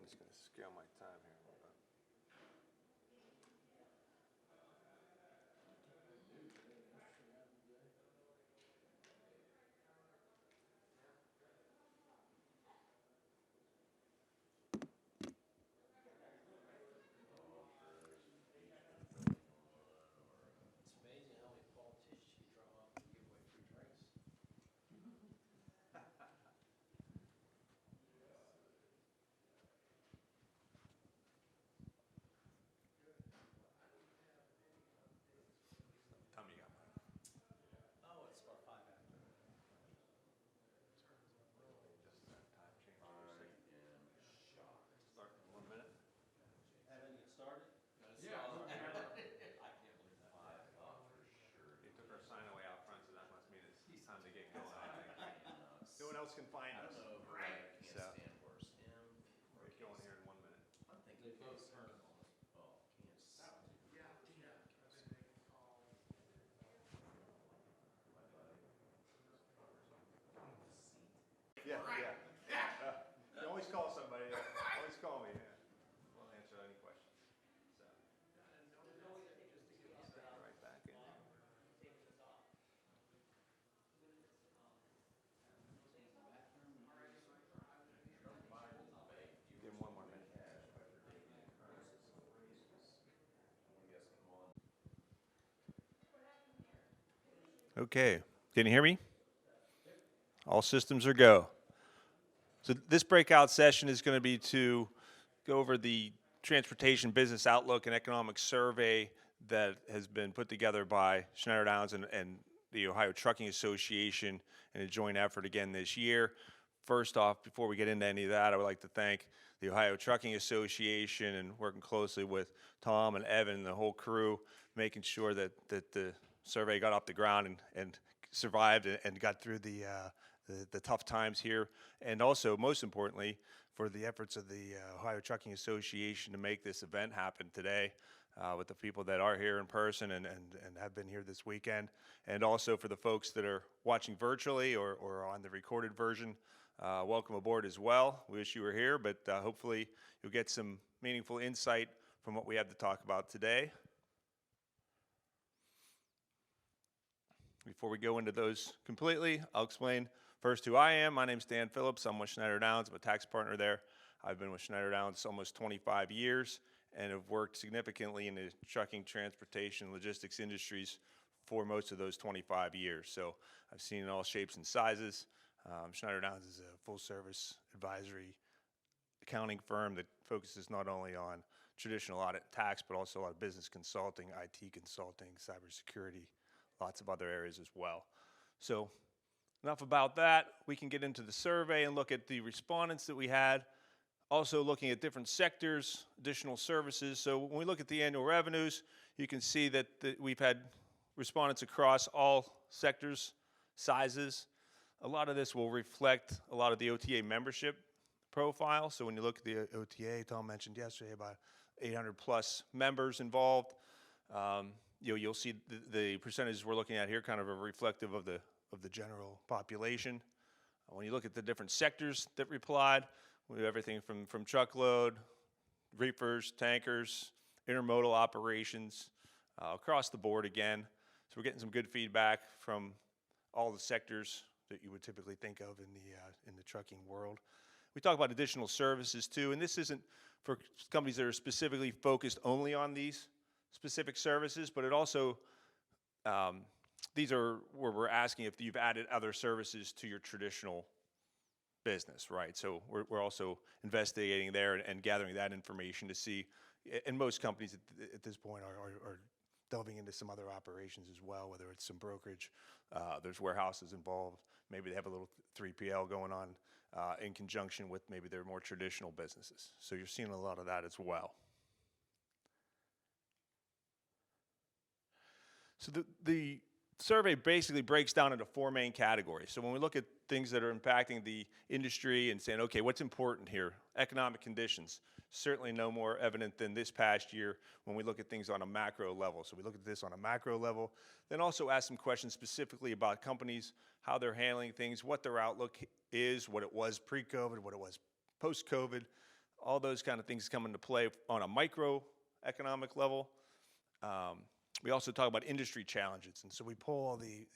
I'm just going to scale my time here a little bit. It's amazing how many politicians you drum up and give away free drinks. Tell me you got mine. Oh, it's about 5 after. Just that time change. Start in 1 minute. Haven't get started? Yeah. I can't believe that. They took our sign away out front, so that must mean it's time to get going. I think. No one else can find us. Right. So, get going here in 1 minute. They both turn on us. Yeah, yeah. You always call somebody. Always call me. Yeah. We'll answer any questions. So. Right back in. Give him 1 more minute. Okay. Can you hear me? All systems are go. So this breakout session is going to be to go over the transportation business outlook and economic survey that has been put together by Schneider and the Ohio Trucking Association in a joint effort again this year. First off, before we get into any of that, I would like to thank the Ohio Trucking Association and working closely with Tom and Evan and the whole crew, making sure that the survey got off the ground and survived and got through the tough times here, and also, most importantly, for the efforts of the Ohio Trucking Association to make this event happen today with the people that are here in person and have been here this weekend, and also for the folks that are watching virtually or on the recorded version. Welcome aboard as well. We wish you were here, but hopefully you'll get some meaningful insight from what we have to talk about today. Before we go into those completely, I'll explain first who I am. My name's Dan Phillips. I'm with Schneider. I'm a tax partner there. I've been with Schneider almost 25 years and have worked significantly in the trucking, transportation, logistics industries for most of those 25 years. So I've seen all shapes and sizes. Schneider is a full-service advisory accounting firm that focuses not only on traditional audit and tax, but also a lot of business consulting, IT consulting, cybersecurity, lots of other areas as well. So enough about that. We can get into the survey and look at the respondents that we had. Also looking at different sectors, additional services. So when we look at the annual revenues, you can see that we've had respondents across all sectors, sizes. A lot of this will reflect a lot of the OTA membership profile. So when you look at the OTA, Tom mentioned yesterday about 800 plus members involved. You'll see the percentages we're looking at here kind of are reflective of the general population. When you look at the different sectors that replied, we have everything from truckload, reefers, tankers, intermodal operations, across the board again. So we're getting some good feedback from all the sectors that you would typically think of in the trucking world. We talk about additional services too, and this isn't for companies that are specifically focused only on these specific services, but it also, these are where we're asking if you've added other services to your traditional business, right? So we're also investigating there and gathering that information to see, and most companies at this point are delving into some other operations as well, whether it's some brokerage, there's warehouses involved, maybe they have a little 3PL going on in conjunction with maybe their more traditional businesses. So you're seeing a lot of that as well. So the survey basically breaks down into 4 main categories. So when we look at things that are impacting the industry and saying, okay, what's important here? Economic conditions, certainly no more evident than this past year when we look at things on a macro level. So we look at this on a macro level, then also ask some questions specifically about companies, how they're handling things, what their outlook is, what it was pre-COVID, what it was post-COVID, all those kind of things come into play on a microeconomic level. We also talk about industry challenges, and so we pull all the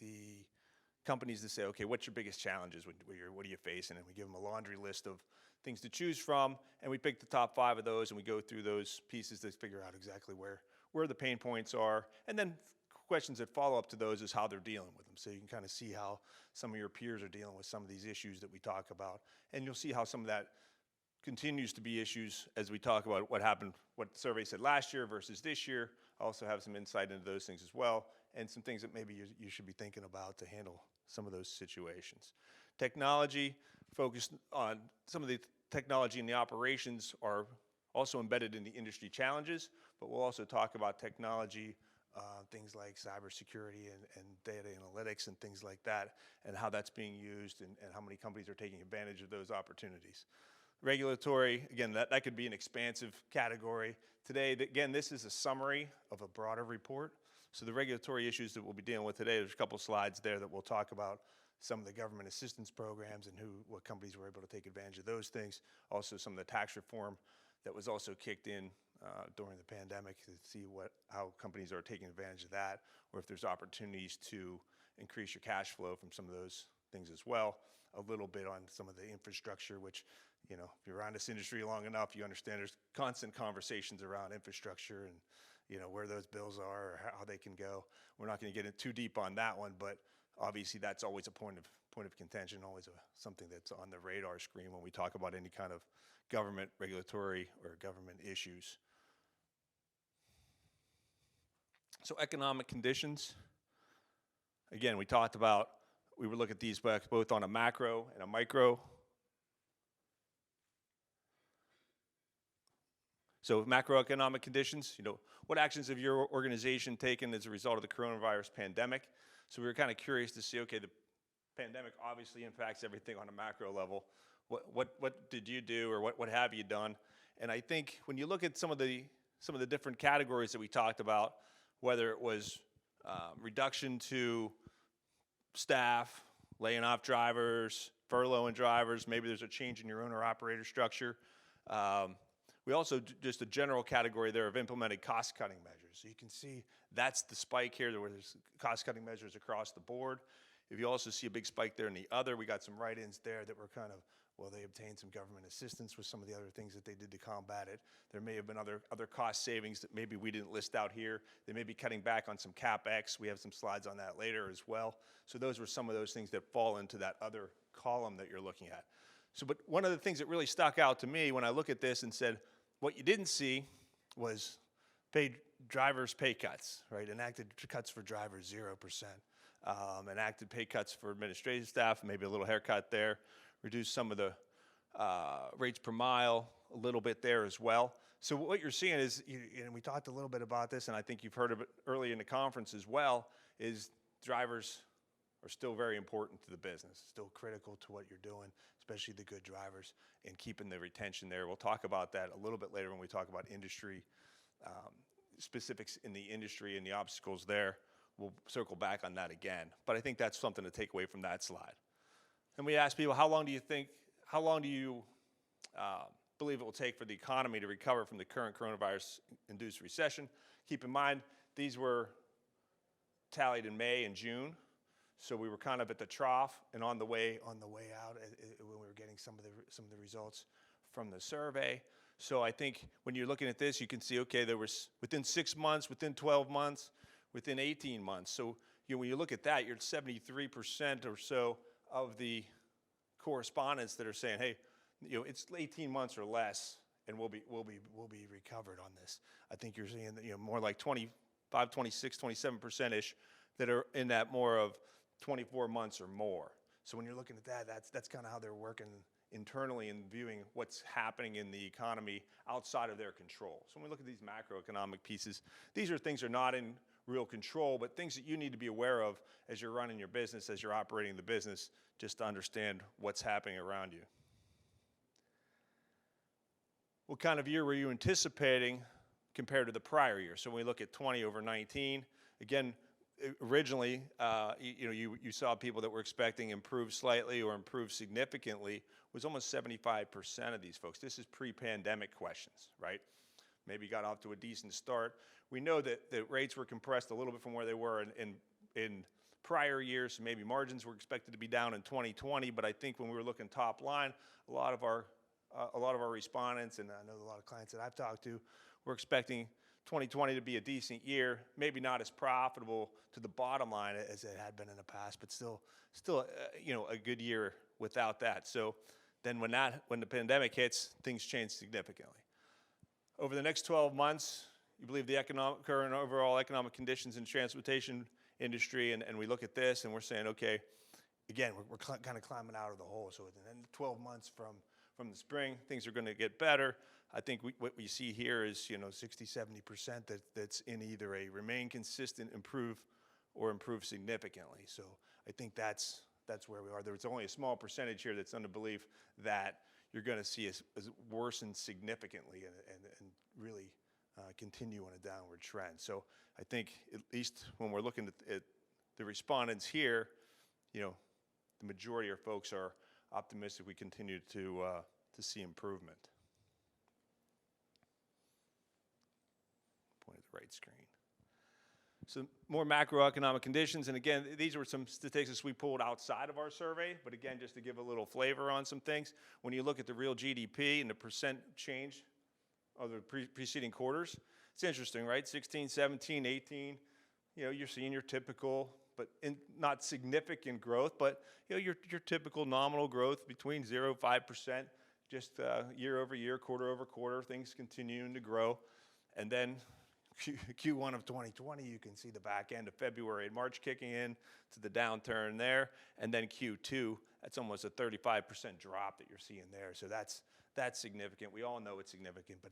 companies to say, okay, what's your biggest challenges? What are you facing? And we give them a laundry list of things to choose from, and we pick the top 5 of those, and we go through those pieces to figure out exactly where the pain points are. And then questions that follow up to those is how they're dealing with them. So you can kind of see how some of your peers are dealing with some of these issues that we talk about. And you'll see how some of that continues to be issues as we talk about what happened, what the survey said last year versus this year. I also have some insight into those things as well, and some things that maybe you should be thinking about to handle some of those situations. Technology, focused on some of the technology and the operations are also embedded in the industry challenges, but we'll also talk about technology, things like cybersecurity and data analytics and things like that, and how that's being used and how many companies are taking advantage of those opportunities. Regulatory, again, that could be an expansive category. Today, again, this is a summary of a broader report. So the regulatory issues that we'll be dealing with today, there's a couple slides there that we'll talk about some of the government assistance programs and what companies were able to take advantage of those things. Also some of the tax reform that was also kicked in during the pandemic to see how companies are taking advantage of that, or if there's opportunities to increase your cash flow from some of those things as well. A little bit on some of the infrastructure, which, if you're around this industry long enough, you understand there's constant conversations around infrastructure and, where those bills are or how they can go. We're not going to get in too deep on that one, but obviously that's always a point of contention, always something that's on the radar screen when we talk about any kind of government regulatory or government issues. So economic conditions. Again, we would look at these both on a macro and a micro. So macroeconomic conditions, what actions have your organization taken as a result of the coronavirus pandemic? So we were kind of curious to see, okay, the pandemic obviously impacts everything on a macro level. What did you do, or what have you done? And I think when you look at some of the different categories that we talked about, whether it was reduction to staff, laying off drivers, furloughing drivers, maybe there's a change in your owner-operator structure. We also, just a general category there of implemented cost-cutting measures. So you can see that's the spike here, where there's cost-cutting measures across the board. If you also see a big spike there in the other, we got some write-ins there that were kind of, they obtained some government assistance with some of the other things that they did to combat it. There may have been other cost savings that maybe we didn't list out here. They may be cutting back on some CapEx. We have some slides on that later as well. So those were some of those things that fall into that other column that you're looking at. So, but one of the things that really stuck out to me when I look at this and said, what you didn't see was drivers' pay cuts, right? Enacted cuts for drivers, 0%. Enacted pay cuts for administrative staff, maybe a little haircut there. Reduced some of the rates per mile a little bit there as well. So what you're seeing is, and we talked a little bit about this, and I think you've heard of it early in the conference as well, is drivers are still very important to the business, still critical to what you're doing, especially the good drivers, and keeping the retention there. We'll talk about that a little bit later when we talk about industry, specifics in the industry and the obstacles there. We'll circle back on that again. But I think that's something to take away from that slide. And we asked people, how long do you believe it will take for the economy to recover from the current coronavirus-induced recession? Keep in mind, these were tallied in May and June. So we were kind of at the trough and on the way out when we were getting some of the results from the survey. So I think when you're looking at this, you can see, okay, there was within 6 months, within 12 months, within 18 months. So when you look at that, you're at 73% or so of the correspondents that are saying, hey, it's 18 months or less, and we'll be recovered on this. I think you're seeing more like 25, 26, 27%ish that are in that more of 24 months or more. So when you're looking at that, that's kind of how they're working internally and viewing what's happening in the economy outside of their control. So when we look at these macroeconomic pieces, these are things that are not in real control, but things that you need to be aware of as you're running your business, as you're operating the business, just to understand what's happening around you. What kind of year were you anticipating compared to the prior year? So when we look at 20 over 19, again, originally, you saw people that were expecting improve slightly or improve significantly was almost 75% of these folks. This is pre-pandemic questions, right? Maybe got off to a decent start. We know that the rates were compressed a little bit from where they were in prior years. So maybe margins were expected to be down in 2020, but I think when we were looking top line, a lot of our respondents, and I know a lot of clients that I've talked to, were expecting 2020 to be a decent year, maybe not as profitable to the bottom line as it had been in the past, but still, a good year without that. So then when the pandemic hits, things change significantly. Over the next 12 months, you believe the current overall economic conditions in the transportation industry, and we look at this and we're saying, okay, again, we're kind of climbing out of the hole. So within 12 months from the spring, things are going to get better. I think what we see here is 60-70% that's in either a remain consistent, improve, or improve significantly. So I think that's where we are. There's only a small percentage here that's under belief that you're going to see us worsen significantly and really continue on a downward trend. So I think at least when we're looking at the respondents here, the majority of folks are optimistic we continue to see improvement. Point at the right screen. Some more macroeconomic conditions, and again, these were some statistics we pulled outside of our survey, but again, just to give a little flavor on some things, when you look at the real GDP and the percent change of the preceding quarters, it's interesting, right? 16, 17, 18, you're seeing your typical, but not significant growth, but your typical nominal growth between 0 and 5%, just year over year, quarter over quarter, things continuing to grow, and then Q1 of 2020, you can see the back end of February and March kicking in to the downturn there. And then Q2, that's almost a 35% drop that you're seeing there. So that's significant. We all know it's significant, but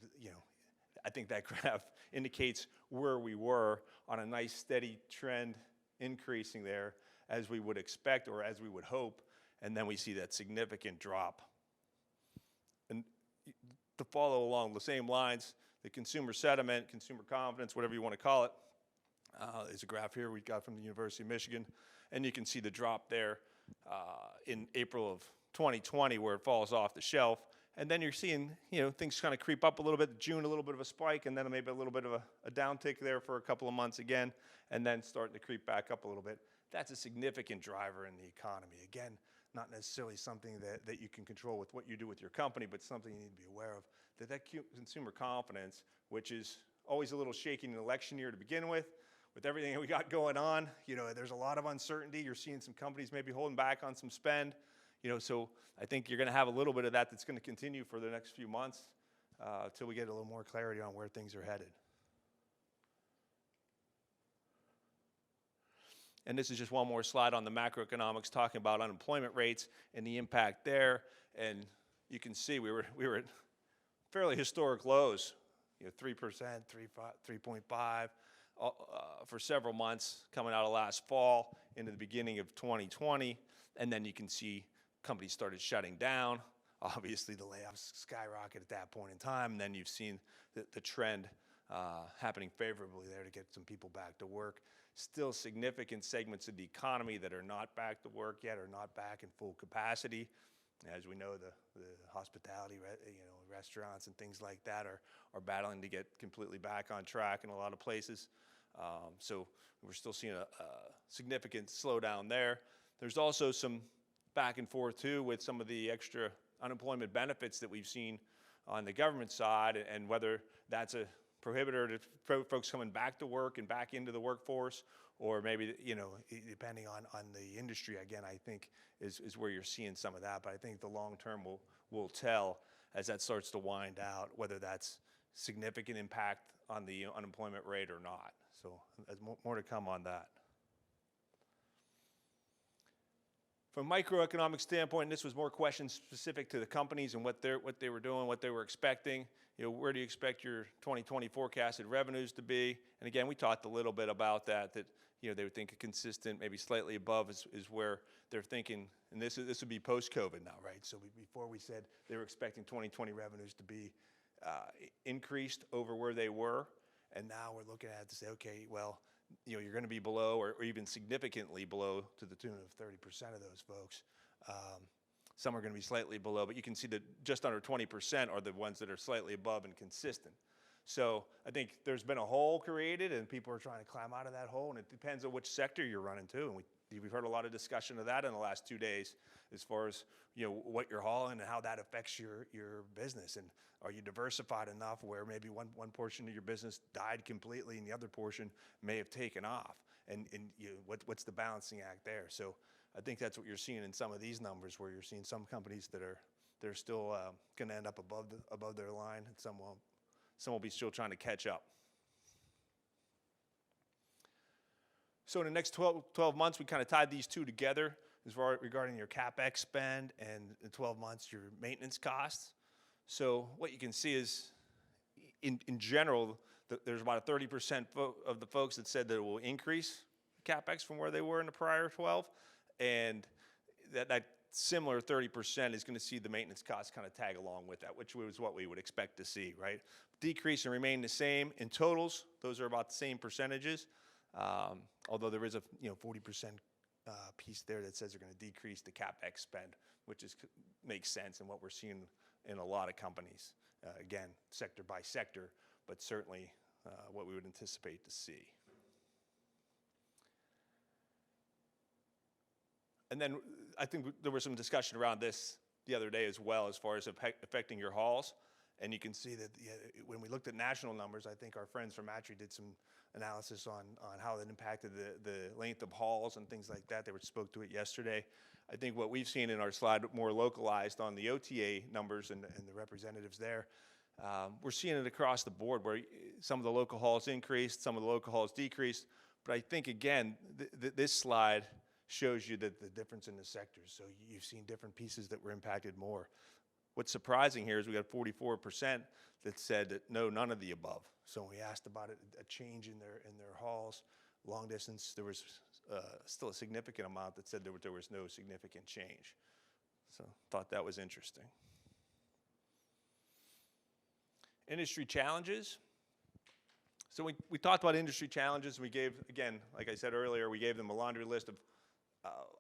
I think that graph indicates where we were on a nice steady trend increasing there as we would expect or as we would hope. And then we see that significant drop. And to follow along the same lines, the consumer sentiment, consumer confidence, whatever you want to call it, is a graph here we got from the University of Michigan. And you can see the drop there in April of 2020 where it falls off the shelf. And then you're seeing, things kind of creep up a little bit. June, a little bit of a spike, and then maybe a little bit of a downtick there for a couple of months again, and then starting to creep back up a little bit. That's a significant driver in the economy. Again, not necessarily something that you can control with what you do with your company, but something you need to be aware of. That consumer confidence, which is always a little shaky in an election year to begin with everything that we got going on, there's a lot of uncertainty. You're seeing some companies maybe holding back on some spend, so I think you're going to have a little bit of that's going to continue for the next few months until we get a little more clarity on where things are headed. And this is just one more slide on the macroeconomics talking about unemployment rates and the impact there. And you can see we were at fairly historic lows, 3%, 3.5 for several months coming out of last fall into the beginning of 2020. And then you can see companies started shutting down. Obviously, the layoffs skyrocket at that point in time. And then you've seen the trend happening favorably there to get some people back to work. Still significant segments of the economy that are not back to work yet or not back in full capacity. As we know, the hospitality, restaurants and things like that are battling to get completely back on track in a lot of places. So we're still seeing a significant slowdown there. There's also some back and forth, too, with some of the extra unemployment benefits that we've seen on the government side and whether that's a prohibitor to folks coming back to work and back into the workforce, or maybe, depending on the industry, again, I think is where you're seeing some of that. But I think the long term will tell as that starts to wind out whether that's significant impact on the unemployment rate or not. So there's more to come on that. From a microeconomic standpoint, this was more questions specific to the companies and what they were doing, what they were expecting. Where do you expect your 2020 forecasted revenues to be? And again, we talked a little bit about that they would think a consistent, maybe slightly above is where they're thinking. And this would be post-COVID now, right? So before we said they were expecting 2020 revenues to be increased over where they were. And now we're looking at it to say, okay, well, you're going to be below or even significantly below to the tune of 30% of those folks. Some are going to be slightly below, but you can see that just under 20% are the ones that are slightly above and consistent. So I think there's been a hole created, and people are trying to climb out of that hole, and it depends on which sector you're running to. And we've heard a lot of discussion of that in the last 2 days, as far as what you're hauling and how that affects your business. And are you diversified enough where maybe one portion of your business died completely and the other portion may have taken off? And what's the balancing act there? So I think that's what you're seeing in some of these numbers, where you're seeing some companies that are still going to end up above their line, and some won't. Some will be still trying to catch up. So in the next 12 months, we kind of tied these two together as far regarding your CapEx spend, and in 12 months, your maintenance costs. So what you can see is, in general, there's about a 30% of the folks that said that it will increase CapEx from where they were in the prior 12, and that similar 30% is going to see the maintenance costs kind of tag along with that, which was what we would expect to see, right? Decrease and remain the same. In totals, those are about the same percentages, although there is a 40% piece there that says they're going to decrease the CapEx spend, which makes sense in what we're seeing in a lot of companies. Again, sector by sector, but certainly what we would anticipate to see. And then I think there was some discussion around this the other day as well, as far as affecting your hauls. And you can see that when we looked at national numbers, I think our friends from Atri did some analysis on how it impacted the length of hauls and things like that. They spoke to it yesterday. I think what we've seen in our slide, more localized on the OTA numbers and the representatives there, we're seeing it across the board, where some of the local hauls increased, some of the local hauls decreased. But I think, again, this slide shows you that the difference in the sectors. So you've seen different pieces that were impacted more. What's surprising here is we got 44% that said that no, none of the above. So when we asked about it, a change in their hauls, long distance, there was still a significant amount that said there was no significant change. So thought that was interesting. Industry challenges. So we talked about industry challenges. We gave, again, like I said earlier, we gave them a laundry list of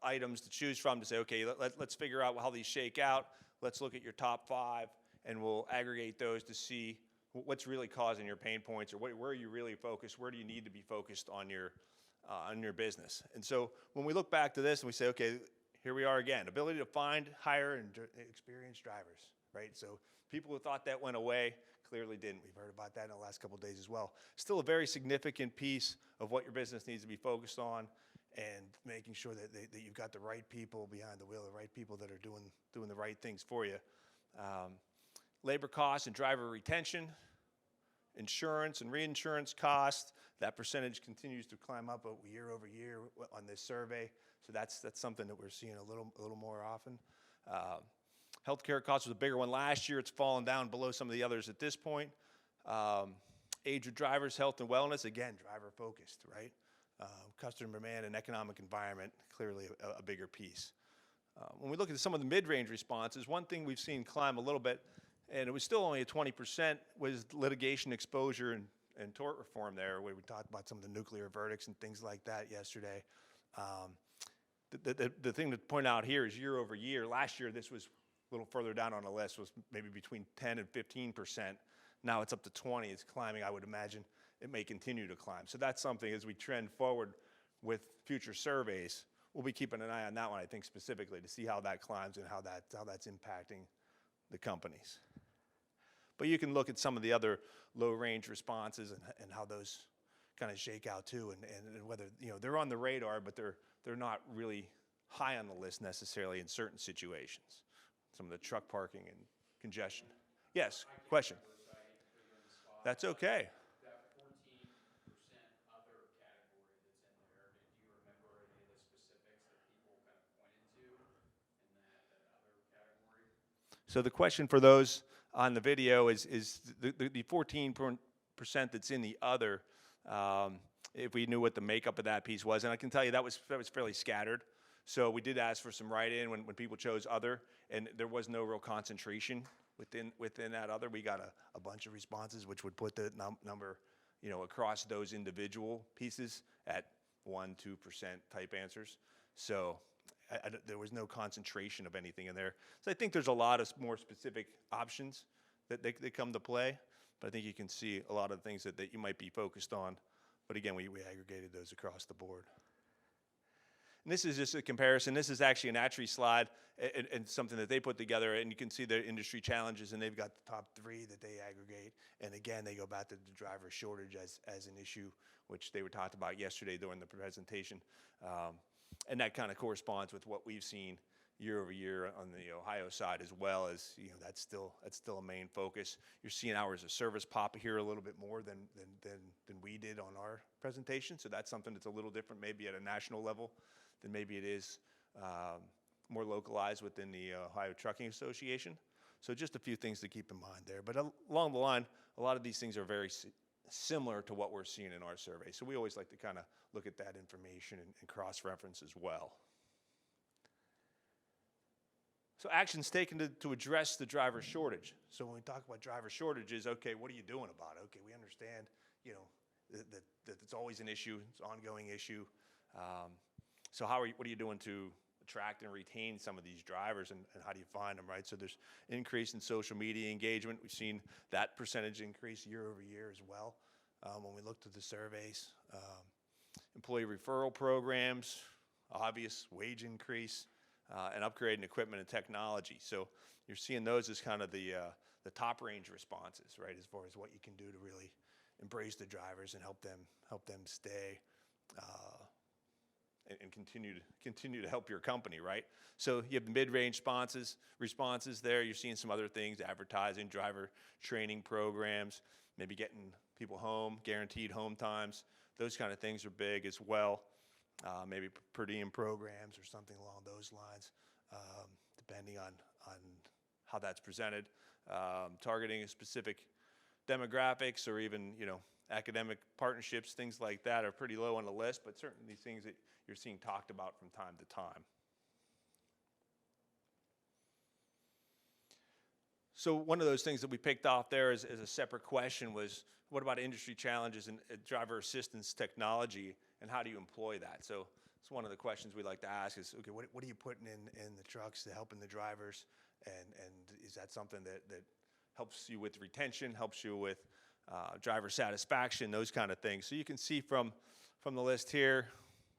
items to choose from to say, okay, let's figure out how these shake out. Let's look at your top 5, and we'll aggregate those to see what's really causing your pain points, or where are you really focused? Where do you need to be focused on your business? And so when we look back to this and we say, okay, here we are again, ability to find, hire, and experienced drivers, right? So people who thought that went away clearly didn't. We've heard about that in the last couple of days as well. Still a very significant piece of what your business needs to be focused on, and making sure that you've got the right people behind the wheel, the right people that are doing the right things for you. Labor costs and driver retention, insurance and reinsurance costs. That percentage continues to climb up year over year on this survey. So that's something that we're seeing a little more often. Healthcare costs was a bigger one last year. It's fallen down below some of the others at this point. Age of drivers, health and wellness, again, driver focused, right? Customer demand and economic environment, clearly a bigger piece. When we look at some of the mid-range responses, one thing we've seen climb a little bit, and it was still only at 20%, was litigation exposure and tort reform there, where we talked about some of the nuclear verdicts and things like that yesterday. The thing to point out here is year over year. Last year, this was a little further down on the list, was maybe between 10 and 15%. Now it's up to 20. It's climbing, I would imagine. It may continue to climb. So that's something, as we trend forward with future surveys, we'll be keeping an eye on that one, I think, specifically, to see how that climbs and how that's impacting the companies. But you can look at some of the other low-range responses and how those kind of shake out too, and whether they're on the radar, but they're not really high on the list necessarily in certain situations. Some of the truck parking and congestion. Yes, question. That's okay. That 14% other category that's in there, do you remember any of the specifics that people kind of pointed to in that other category? So the question for those on the video is the 14% that's in the other, if we knew what the makeup of that piece was. And I can tell you that was fairly scattered. So we did ask for some write-in when people chose other, and there was no real concentration within that other. We got a bunch of responses, which would put the number, across those individual pieces at 1-2% type answers. So there was no concentration of anything in there. So I think there's a lot of more specific options that they come to play. But I think you can see a lot of the things that you might be focused on. But again, we aggregated those across the board. And this is just a comparison. This is actually an Atri slide and something that they put together. And you can see their industry challenges, and they've got the top 3 that they aggregate. And again, they go back to the driver shortage as an issue, which they were talked about yesterday during the presentation. And that kind of corresponds with what we've seen year over year on the Ohio side, as well as, that's still a main focus. You're seeing hours of service pop here a little bit more than we did on our presentation. So that's something that's a little different, maybe at a national level, than maybe it is more localized within the Ohio Trucking Association. So just a few things to keep in mind there. But along the line, a lot of these things are very similar to what we're seeing in our survey. So we always like to kind of look at that information and cross-reference as well. So actions taken to address the driver shortage. So when we talk about driver shortages, okay, what are you doing about it? Okay, we understand, that it's always an issue, it's an ongoing issue. So what are you doing to attract and retain some of these drivers, and how do you find them, right? So there's increase in social media engagement. We've seen that percentage increase year over year as well. When we looked at the surveys, employee referral programs, obvious wage increase, and upgrading equipment and technology. So you're seeing those as kind of the top range responses, right? As far as what you can do to really embrace the drivers and help them stay and continue to help your company, right? So you have the mid-range responses there. You're seeing some other things: advertising, driver training programs, maybe getting people home, guaranteed home times. Those kind of things are big as well. Maybe per diem programs or something along those lines, depending on how that's presented. Targeting a specific demographics or even, academic partnerships, things like that are pretty low on the list, but certainly things that you're seeing talked about from time to time. So one of those things that we picked off there as a separate question was, what about industry challenges in driver assistance technology, and how do you employ that? So it's one of the questions we like to ask is, okay, what are you putting in the trucks to helping the drivers, and is that something that helps you with retention, helps you with driver satisfaction, those kind of things. So you can see from the list here,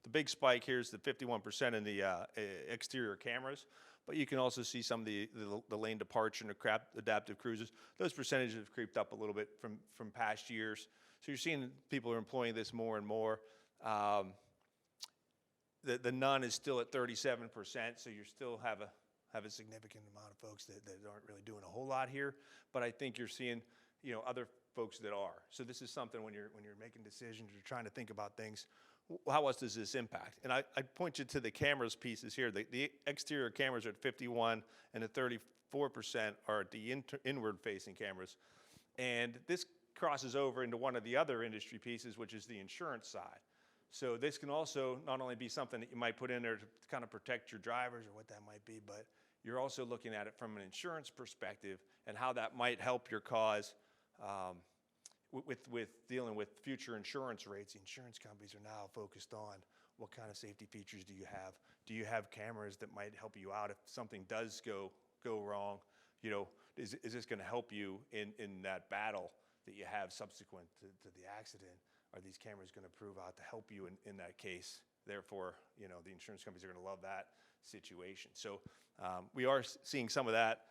the big spike here is the 51% in the exterior cameras, but you can also see some of the lane departure and the adaptive cruises. Those percentages have creeped up a little bit from past years. So you're seeing people are employing this more and more. The none is still at 37%, so you still have a significant amount of folks that aren't really doing a whole lot here. But I think you're seeing, other folks that are. So this is something when you're making decisions, you're trying to think about things. How else does this impact? And I point you to the cameras pieces here. The exterior cameras are at 51, and the 34% are at the inward-facing cameras. And this crosses over into one of the other industry pieces, which is the insurance side. So this can also not only be something that you might put in there to kind of protect your drivers or what that might be, but you're also looking at it from an insurance perspective and how that might help your cause with dealing with future insurance rates. The insurance companies are now focused on what kind of safety features do you have? Do you have cameras that might help you out if something does go wrong? Is this going to help you in that battle that you have subsequent to the accident? Are these cameras going to prove out to help you in that case? Therefore, the insurance companies are going to love that situation. So we are seeing some of that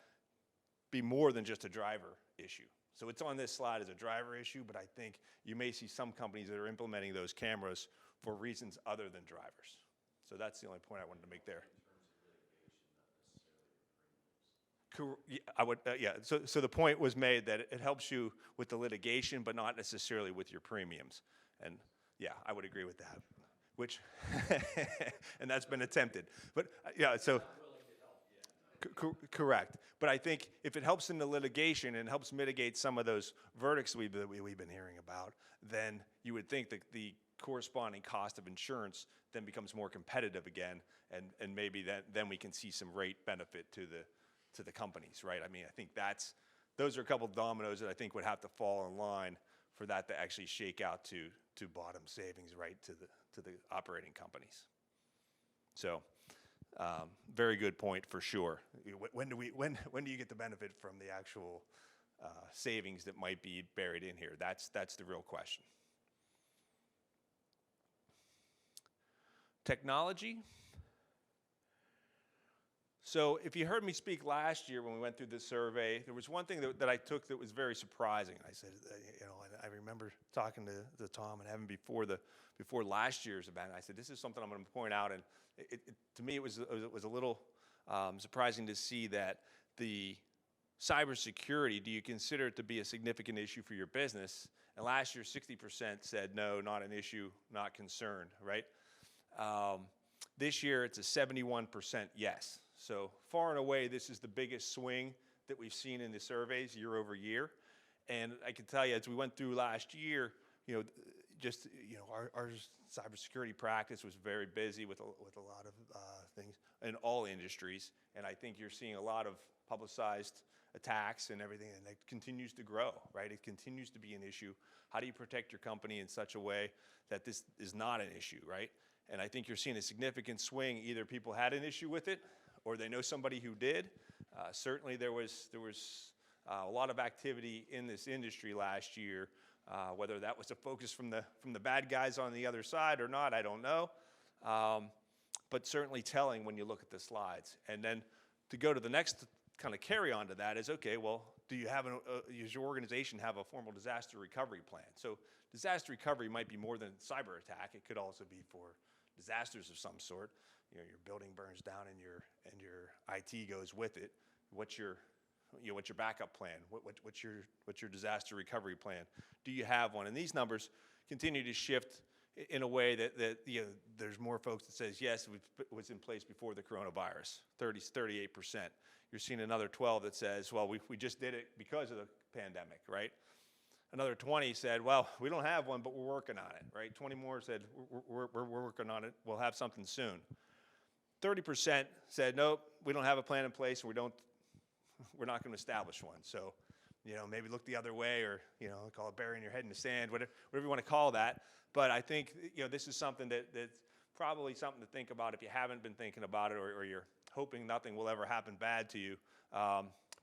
be more than just a driver issue. So it's on this slide as a driver issue, but I think you may see some companies that are implementing those cameras for reasons other than drivers. So that's the only point I wanted to make there. So the point was made that it helps you with the litigation, but not necessarily with your premiums. And yeah, I would agree with that. Which, and that's been attempted. But yeah, so correct. But I think if it helps in the litigation and helps mitigate some of those verdicts we've been hearing about, then you would think that the corresponding cost of insurance then becomes more competitive again, and maybe then we can see some rate benefit to the companies, right? I mean, I think those are a couple of dominoes that I think would have to fall in line for that to actually shake out to bottom savings, right, to the operating companies. So, very good point for sure. When do you get the benefit from the actual savings that might be buried in here? That's the real question. Technology. So if you heard me speak last year when we went through this survey, there was one thing that I took that was very surprising. I said, you know, I remember talking to Tom and Evan before last year's event. I said, this is something I'm going to point out, and to me it was a little surprising to see that the cybersecurity, do you consider it to be a significant issue for your business? And last year, 60% said no, not an issue, not concerned, right? This year, it's a 71% yes. So far and away, this is the biggest swing that we've seen in the surveys year over year. And I can tell you, as we went through last year, you know, just, you know, our cybersecurity practice was very busy with a lot of things in all industries. And I think you're seeing a lot of publicized attacks and everything, and it continues to grow, right? It continues to be an issue. How do you protect your company in such a way that this is not an issue, right? And I think you're seeing a significant swing. Either people had an issue with it, or they know somebody who did. Certainly there was a lot of activity in this industry last year. Whether that was a focus from the bad guys on the other side or not, I don't know. But certainly telling when you look at the slides. And then to go to the next kind of carry on to that is, okay, well, do you have does your organization have a formal disaster recovery plan? So disaster recovery might be more than cyber attack. It could also be for disasters of some sort. You know, your building burns down and your IT goes with it. What's your backup plan? What's your disaster recovery plan? Do you have one? And these numbers continue to shift in a way that you know, there's more folks that says yes, it was in place before the coronavirus, 38%. You're seeing another 12 that says, well, we just did it because of the pandemic, right? Another 20 said, well, we don't have one, but we're working on it, right? 20 more said, we're working on it. We'll have something soon. 30% said, nope, we don't have a plan in place, and we're not going to establish one. So, you know, maybe look the other way, or, you know, call it burying your head in the sand, whatever you want to call that. But I think, you know, this is something that's probably something to think about if you haven't been thinking about it, or you're hoping nothing will ever happen bad to you.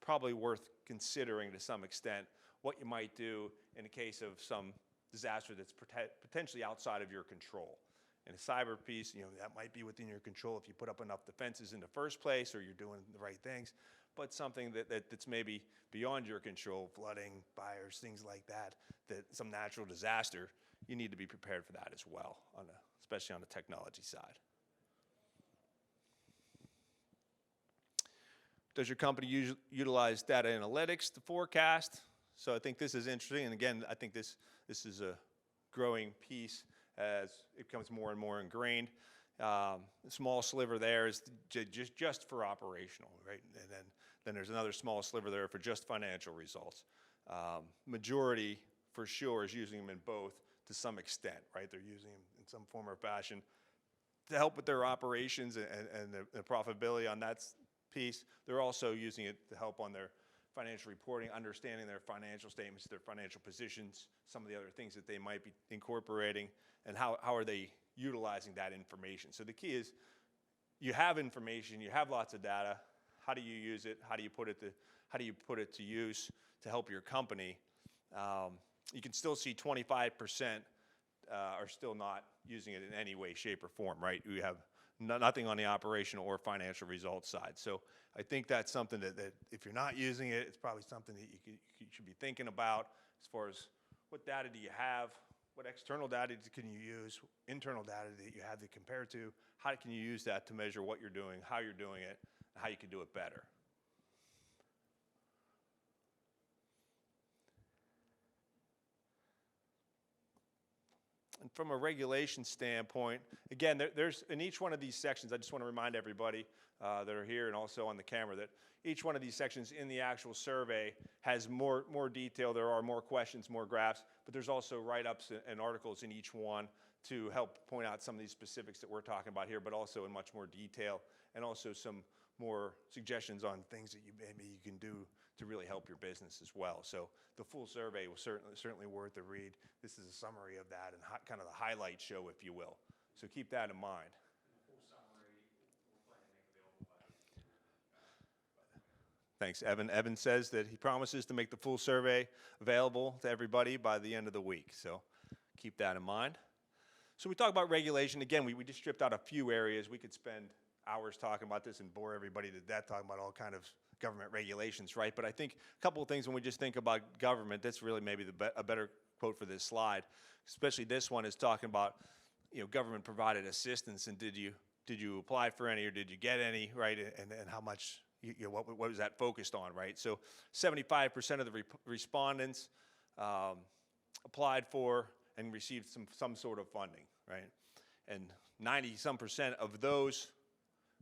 Probably worth considering to some extent what you might do in the case of some disaster that's potentially outside of your control. In a cyber piece, you know, that might be within your control if you put up enough defenses in the first place, or you're doing the right things. But something that's maybe beyond your control, flooding, fires, things like that, that some natural disaster, you need to be prepared for that as well, especially on the technology side. Does your company utilize data analytics to forecast? So I think this is interesting, and again, I think this is a growing piece as it becomes more and more ingrained. The small sliver there is just for operational, right? And then there's another small sliver there for just financial results. Majority, for sure, is using them in both to some extent, right? They're using them in some form or fashion to help with their operations and the profitability on that piece. They're also using it to help on their financial reporting, understanding their financial statements, their financial positions, some of the other things that they might be incorporating, and how are they utilizing that information. So the key is, you have information, you have lots of data. How do you use it? How do you put it to use to help your company? You can still see 25% are still not using it in any way, shape, or form, right? We have nothing on the operational or financial results side. So I think that's something that if you're not using it, it's probably something that you should be thinking about as far as what data do you have, what external data can you use, internal data that you have to compare to, how can you use that to measure what you're doing, how you're doing it, and how you can do it better. And from a regulation standpoint, again, there's in each one of these sections, I just want to remind everybody that are here and also on the camera that each one of these sections in the actual survey has more detail. There are more questions, more graphs, but there's also write-ups and articles in each one to help point out some of these specifics that we're talking about here, but also in much more detail, and also some more suggestions on things that maybe you can do to really help your business as well. So the full survey was certainly worth a read. This is a summary of that and kind of the highlight show, if you will. So keep that in mind. And the full summary, we're planning to make available by the end of the year. Thanks, Evan. Evan says that he promises to make the full survey available to everybody by the end of the week. So keep that in mind. So we talk about regulation. Again, we just stripped out a few areas. We could spend hours talking about this and bore everybody to death talking about all kind of government regulations, right? But I think a couple of things when we just think about government, that's really maybe a better quote for this slide, especially this one is talking about, government provided assistance, and did you apply for any or did you get any, right? And how much, what was that focused on, right? So 75% of the respondents applied for and received some sort of funding, right? And 90-some% of those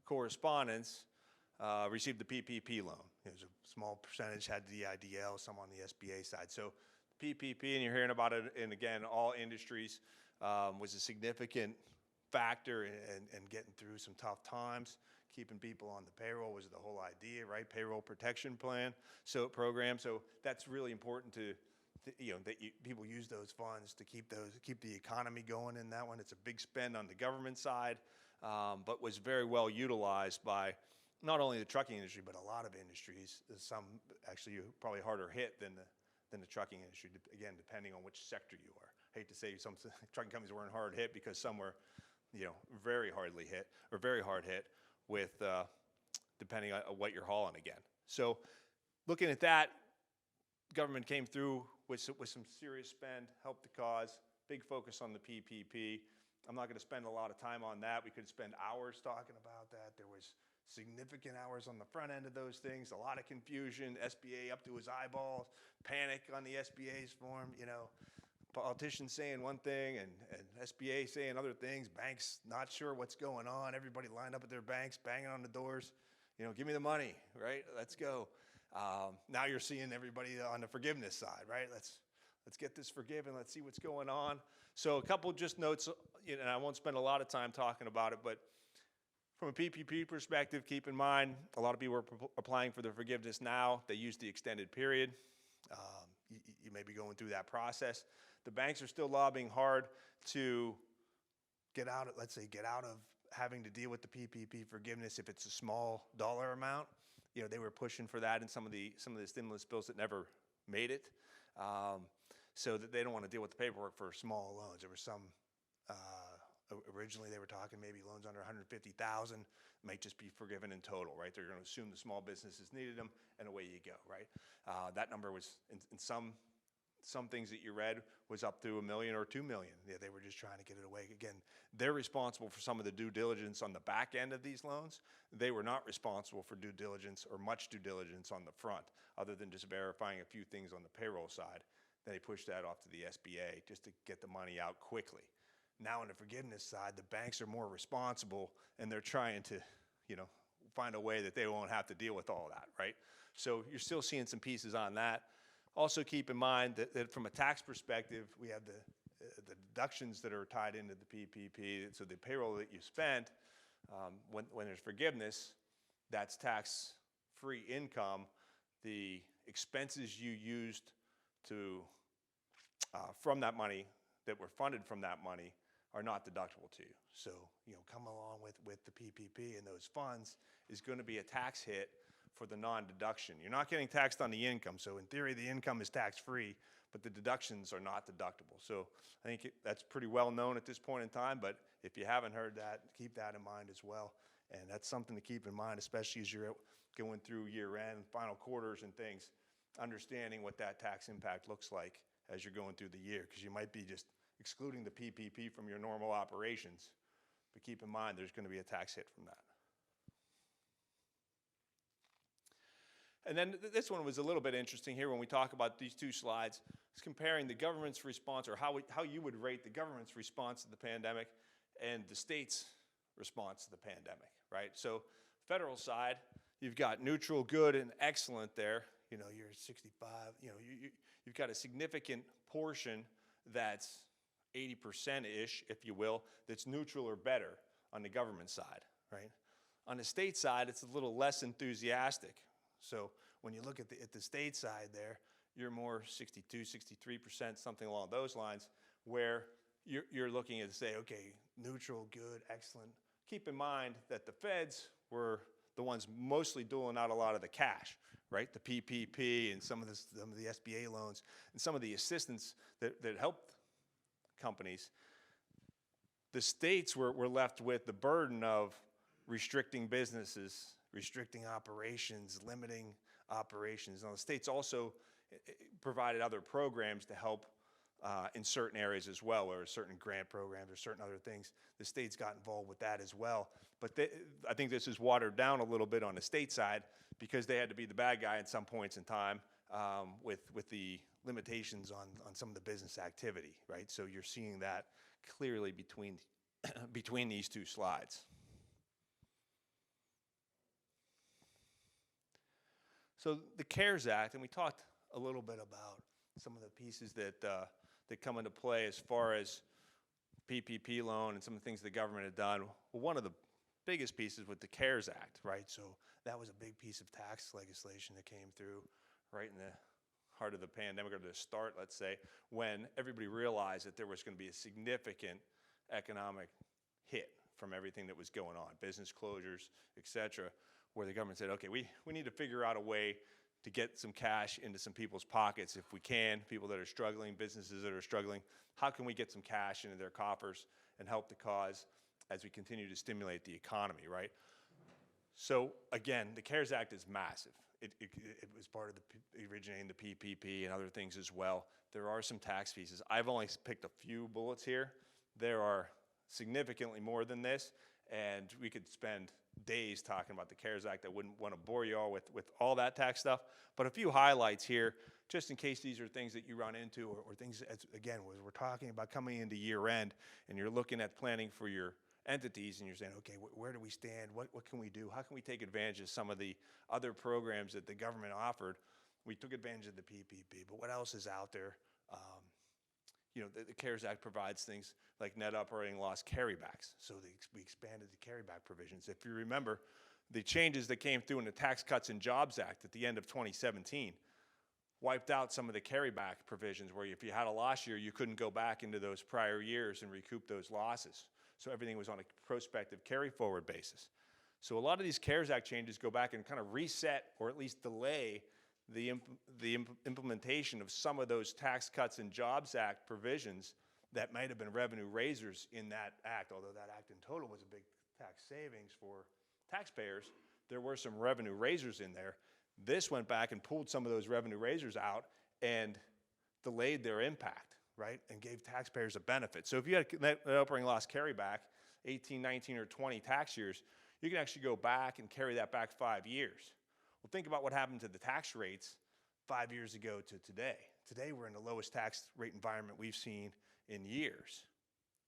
correspondents received the PPP loan. There's a small percentage had the IDL, some on the SBA side. So PPP, and you're hearing about it in, again, all industries, was a significant factor in getting through some tough times. Keeping people on the payroll was the whole idea, right? Payroll protection plan, program. So that's really important people use those funds to keep the economy going in that one. It's a big spend on the government side, but was very well utilized by not only the trucking industry, but a lot of industries. Some actually probably harder hit than the trucking industry, again, depending on which sector you are. I hate to say some trucking companies weren't hard hit because some were, very hardly hit or very hard hit with, depending on what you're hauling again. So looking at that, government came through with some serious spend, helped the cause, big focus on the PPP. I'm not going to spend a lot of time on that. We could spend hours talking about that. There was significant hours on the front end of those things, a lot of confusion, SBA up to his eyeballs, panic on the SBA's form, politicians saying one thing and SBA saying other things, banks not sure what's going on, everybody lined up at their banks, banging on the doors, give me the money, right? Let's go. Now you're seeing everybody on the forgiveness side, right? Let's get this forgiven. Let's see what's going on. So a couple just notes, and I won't spend a lot of time talking about it, but from a PPP perspective, keep in mind, a lot of people are applying for the forgiveness now. They use the extended period. You may be going through that process. The banks are still lobbying hard to get out of having to deal with the PPP forgiveness if it's a small dollar amount. They were pushing for that in some of the stimulus bills that never made it, so that they don't want to deal with the paperwork for small loans. There were some, originally they were talking maybe loans under $150,000 might just be forgiven in total, right? They're going to assume the small businesses needed them, and away you go, right? That number was, in some things that you read, was up to $1 million or $2 million. Yeah, they were just trying to get it away. Again, they're responsible for some of the due diligence on the back end of these loans. They were not responsible for due diligence or much due diligence on the front, other than just verifying a few things on the payroll side. Then they pushed that off to the SBA just to get the money out quickly. Now on the forgiveness side, the banks are more responsible, and they're trying to, find a way that they won't have to deal with all that, right? So you're still seeing some pieces on that. Also keep in mind that from a tax perspective, we have the deductions that are tied into the PPP. So the payroll that you spent, when there's forgiveness, that's tax-free income. The expenses you used from that money, that were funded from that money, are not deductible to you. So, come along with the PPP and those funds is going to be a tax hit for the non-deduction. You're not getting taxed on the income. So in theory, the income is tax-free, but the deductions are not deductible. So I think that's pretty well known at this point in time, but if you haven't heard that, keep that in mind as well. And that's something to keep in mind, especially as you're going through year-end, final quarters and things, understanding what that tax impact looks like as you're going through the year, because you might be just excluding the PPP from your normal operations, but keep in mind there's going to be a tax hit from that. And then this one was a little bit interesting here when we talk about these two slides. It's comparing the government's response, or how you would rate the government's response to the pandemic and the state's response to the pandemic, right? So federal side, you've got neutral, good, and excellent there. You're 65, you've got a significant portion that's 80%-ish, if you will, that's neutral or better on the government side, right? On the state side, it's a little less enthusiastic. So when you look at the state side there, you're more 62, 63%, something along those lines, where you're looking at say, okay, neutral, good, excellent. Keep in mind that the feds were the ones mostly doling out a lot of the cash, right? The PPP and some of the SBA loans and some of the assistance that helped companies. The states were left with the burden of restricting businesses, restricting operations, limiting operations. Now, the states also provided other programs to help in certain areas as well, or certain grant programs or certain other things. The states got involved with that as well. But I think this is watered down a little bit on the state side because they had to be the bad guy at some points in time with the limitations on some of the business activity, right? So you're seeing that clearly between these two slides. So the CARES Act, and we talked a little bit about some of the pieces that come into play as far as PPP loan and some of the things the government had done. Well, one of the biggest pieces with the CARES Act, right? So that was a big piece of tax legislation that came through right in the heart of the pandemic, or the start, let's say, when everybody realized that there was going to be a significant economic hit from everything that was going on, business closures, et cetera, where the government said, okay, we need to figure out a way to get some cash into some people's pockets if we can, people that are struggling, businesses that are struggling. How can we get some cash into their coffers and help the cause as we continue to stimulate the economy, right? So again, the CARES Act is massive. It was part of originating the PPP and other things as well. There are some tax pieces. I've only picked a few bullets here. There are significantly more than this, and we could spend days talking about the CARES Act. I wouldn't want to bore you all with all that tax stuff, but a few highlights here, just in case these are things that you run into, or things, again, we're talking about coming into year end, and you're looking at planning for your entities, and you're saying, okay, where do we stand? What can we do? How can we take advantage of some of the other programs that the government offered? We took advantage of the PPP, but what else is out there? The CARES Act provides things like net operating loss carrybacks. So we expanded the carryback provisions. If you remember, the changes that came through in the Tax Cuts and Jobs Act at the end of 2017 wiped out some of the carryback provisions where if you had a loss year, you couldn't go back into those prior years and recoup those losses. So everything was on a prospective carry forward basis. So a lot of these CARES Act changes go back and kind of reset, or at least delay, the implementation of some of those Tax Cuts and Jobs Act provisions that might have been revenue raisers in that act. Although that act in total was a big tax savings for taxpayers, there were some revenue raisers in there. This went back and pulled some of those revenue raisers out and delayed their impact, right, and gave taxpayers a benefit. So if you had net operating loss carryback, 18, 19, or 20 tax years, you can actually go back and carry that back 5 years. Well, think about what happened to the tax rates 5 years ago to today. Today, we're in the lowest tax rate environment we've seen in years.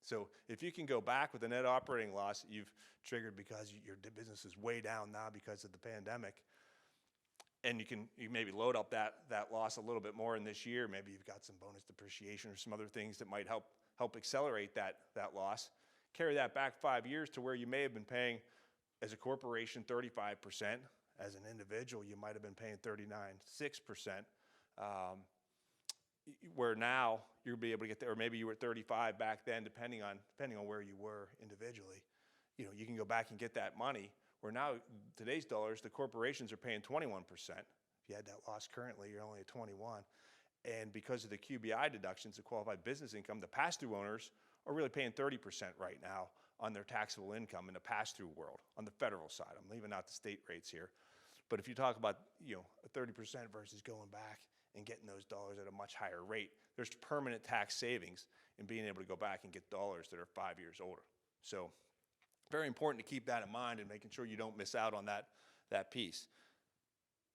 So if you can go back with a net operating loss that you've triggered because your business is way down now because of the pandemic, and you maybe load up that loss a little bit more in this year, maybe you've got some bonus depreciation or some other things that might help accelerate that loss, carry that back 5 years to where you may have been paying as a corporation 35%. As an individual, you might have been paying 39.6%, where now you'll be able to get there, or maybe you were 35 back then, depending on where you were individually. You can go back and get that money, where now, today's dollars, the corporations are paying 21%. If you had that loss currently, you're only at 21. And because of the QBI deductions, the qualified business income, the pass-through owners are really paying 30% right now on their taxable income in the pass-through world, on the federal side. I'm leaving out the state rates here. But if you talk about, 30% versus going back and getting those dollars at a much higher rate, there's permanent tax savings in being able to go back and get dollars that are 5 years older. So very important to keep that in mind and making sure you don't miss out on that piece.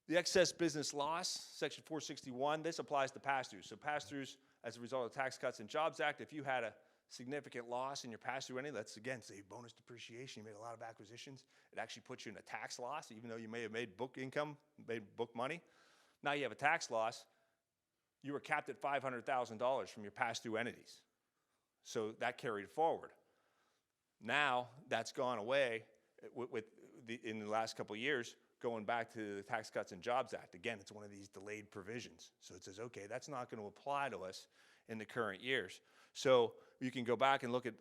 The excess business loss, Section 461, this applies to pass-throughs. So pass-throughs, as a result of the Tax Cuts and Jobs Act, if you had a significant loss in your pass-through entity, let's again say bonus depreciation, you made a lot of acquisitions, it actually puts you in a tax loss, even though you may have made book income, made book money. Now you have a tax loss, you were capped at $500,000 from your pass-through entities. So that carried forward. Now that's gone away with in the last couple of years, going back to the Tax Cuts and Jobs Act, again, it's one of these delayed provisions. So it says, okay, that's not going to apply to us in the current years. So you can go back and look at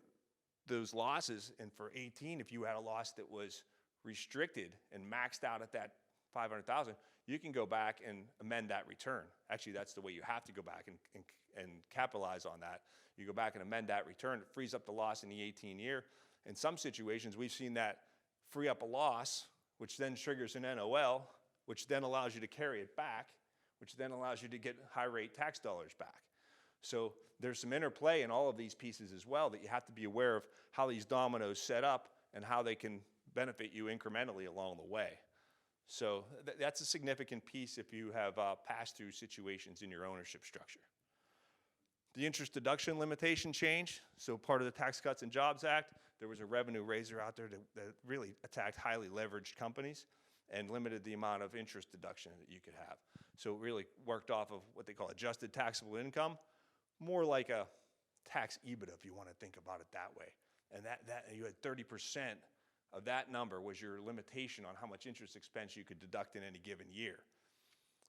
those losses, and for 18, if you had a loss that was restricted and maxed out at that 500,000, you can go back and amend that return. Actually, that's the way you have to go back and capitalize on that. You go back and amend that return. It frees up the loss in the 18 year. In some situations, we've seen that free up a loss, which then triggers an NOL, which then allows you to carry it back, which then allows you to get high rate tax dollars back. So there's some interplay in all of these pieces as well that you have to be aware of how these dominoes set up and how they can benefit you incrementally along the way. So that's a significant piece if you have pass-through situations in your ownership structure. The interest deduction limitation change, so part of the Tax Cuts and Jobs Act, there was a revenue raiser out there that really attacked highly leveraged companies and limited the amount of interest deduction that you could have. So it really worked off of what they call adjusted taxable income, more like a tax EBITDA if you want to think about it that way. And that you had 30% of that number was your limitation on how much interest expense you could deduct in any given year.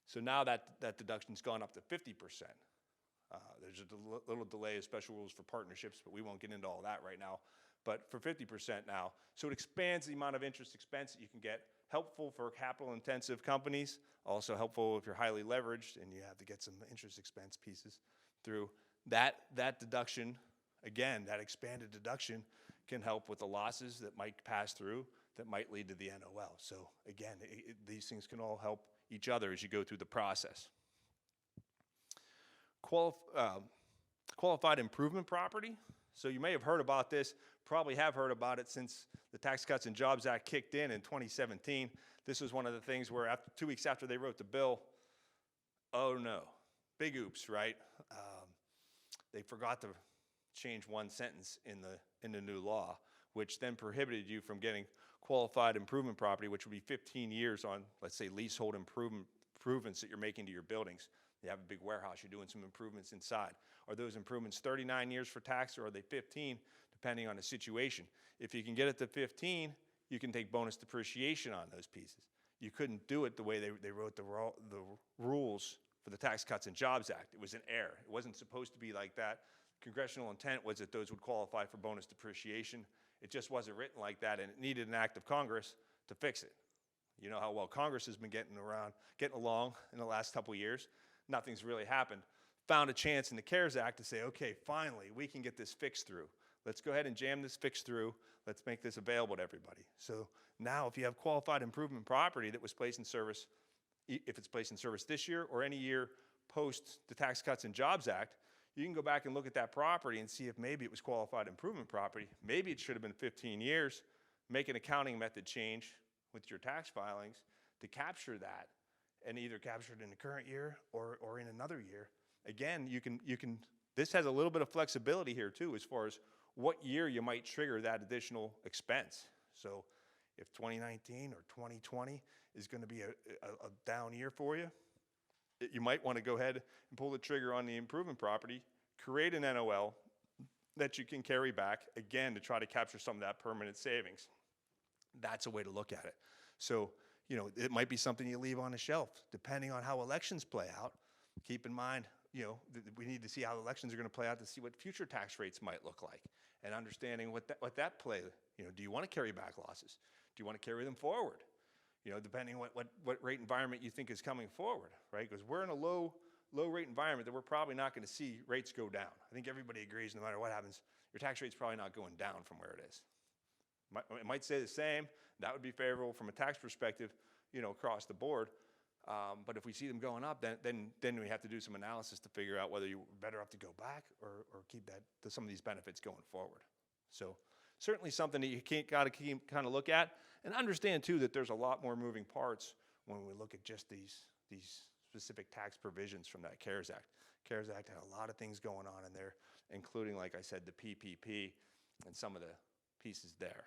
So now that deduction's gone up to 50%. There's a little delay of special rules for partnerships, but we won't get into all that right now. But for 50% now, so it expands the amount of interest expense that you can get. Helpful for capital-intensive companies, also helpful if you're highly leveraged and you have to get some interest expense pieces through. That deduction, again, that expanded deduction can help with the losses that might pass through that might lead to the NOL. So again, these things can all help each other as you go through the process. Qualified improvement property. So you may have heard about this, probably have heard about it since the Tax Cuts and Jobs Act kicked in 2017. This was one of the things where 2 weeks after they wrote the bill, oh no, big oops, right? They forgot to change one sentence in the new law, which then prohibited you from getting qualified improvement property, which would be 15 years on, let's say, leasehold improvements that you're making to your buildings. You have a big warehouse, you're doing some improvements inside. Are those improvements 39 years for tax, or are they 15, depending on the situation? If you can get it to 15, you can take bonus depreciation on those pieces. You couldn't do it the way they wrote the rules for the Tax Cuts and Jobs Act. It was an error. It wasn't supposed to be like that. Congressional intent was that those would qualify for bonus depreciation. It just wasn't written like that, and it needed an act of Congress to fix it. You know how well Congress has been getting along in the last couple of years. Nothing's really happened. Found a chance in the CARES Act to say, okay, finally, we can get this fixed through. Let's go ahead and jam this fix through. Let's make this available to everybody. So now if you have qualified improvement property that was placed in service, if it's placed in service this year or any year post the Tax Cuts and Jobs Act, you can go back and look at that property and see if maybe it was qualified improvement property. Maybe it should have been 15 years. Make an accounting method change with your tax filings to capture that and either capture it in the current year or in another year. Again, you can. This has a little bit of flexibility here too, as far as what year you might trigger that additional expense. So if 2019 or 2020 is going to be a down year for you, you might want to go ahead and pull the trigger on the improvement property, create an NOL that you can carry back, again, to try to capture some of that permanent savings. That's a way to look at it. So, you know, it might be something you leave on the shelf, depending on how elections play out. Keep in mind, you know, we need to see how elections are going to play out to see what future tax rates might look like, and understanding what that play. You know, do you want to carry back losses? Do you want to carry them forward? You know, depending on what rate environment you think is coming forward, right? Because we're in a low rate environment that we're probably not going to see rates go down. I think everybody agrees no matter what happens, your tax rate's probably not going down from where it is. It might stay the same. That would be favorable from a tax perspective, you know, across the board. But if we see them going up, then we have to do some analysis to figure out whether you're better off to go back or keep some of these benefits going forward. So certainly something that you got to kind of look at, and understand too that there's a lot more moving parts when we look at just these specific tax provisions from that CARES Act. CARES Act had a lot of things going on in there, including, like I said, the PPP and some of the pieces there.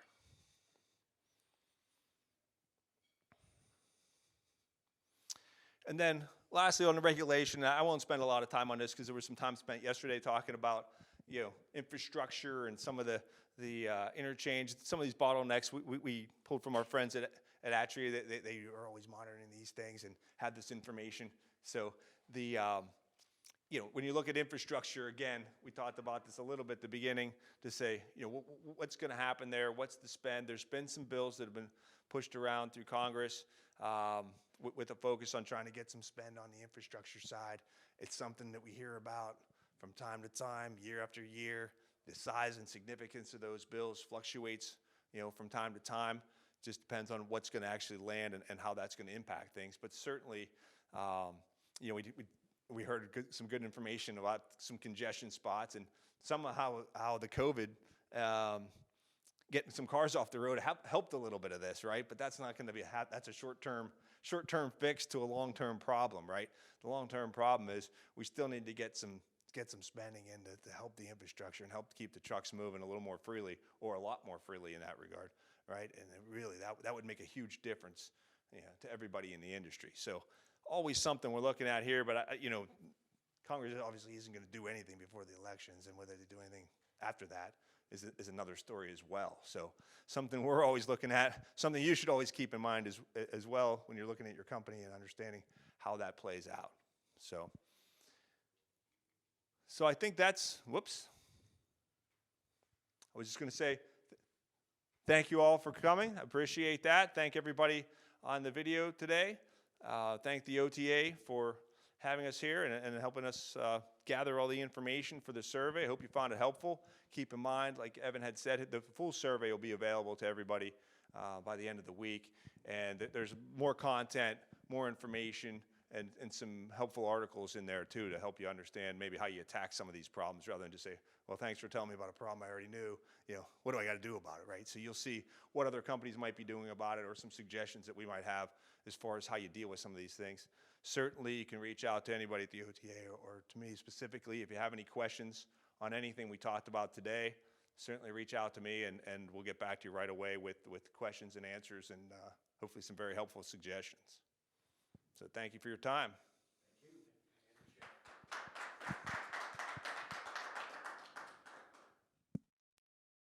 And then lastly, on the regulation, I won't spend a lot of time on this because there was some time spent yesterday talking about, you know, infrastructure and some of the interchange, some of these bottlenecks we pulled from our friends at at Atria, they are always monitoring these things and have this information. So the, when you look at infrastructure, again, we talked about this a little bit at the beginning to say, what's going to happen there? What's the spend? There's been some bills that have been pushed around through Congress with a focus on trying to get some spend on the infrastructure side. It's something that we hear about from time to time, year after year. The size and significance of those bills fluctuates, from time to time. Just depends on what's going to actually land and how that's going to impact things. But certainly, we heard some good information about some congestion spots, and somehow how the COVID getting some cars off the road helped a little bit of this, right? But that's not going to be that's a short-term fix to a long-term problem, right? The long-term problem is we still need to get some spending in to help the infrastructure and help keep the trucks moving a little more freely, or a lot more freely in that regard, right? And really, that would make a huge difference, to everybody in the industry. So always something we're looking at here, but Congress obviously isn't going to do anything before the elections, and whether they do anything after that is another story as well. So something we're always looking at, something you should always keep in mind as well when you're looking at your company and understanding how that plays out. So I think that's, whoops. I was just going to say thank you all for coming. I appreciate that. Thank everybody on the video today. Thank the OTA for having us here and helping us gather all the information for the survey. I hope you found it helpful. Keep in mind, like Evan had said, the full survey will be available to everybody by the end of the week. And there's more content, more information, and some helpful articles in there too to help you understand maybe how you attack some of these problems, rather than just say, well, thanks for telling me about a problem I already knew. What do I got to do about it, right? So you'll see what other companies might be doing about it, or some suggestions that we might have as far as how you deal with some of these things. Certainly, you can reach out to anybody at the OTA or to me specifically if you have any questions on anything we talked about today. Certainly reach out to me, and we'll get back to you right away with questions and answers, and hopefully some very helpful suggestions. So thank you for your time.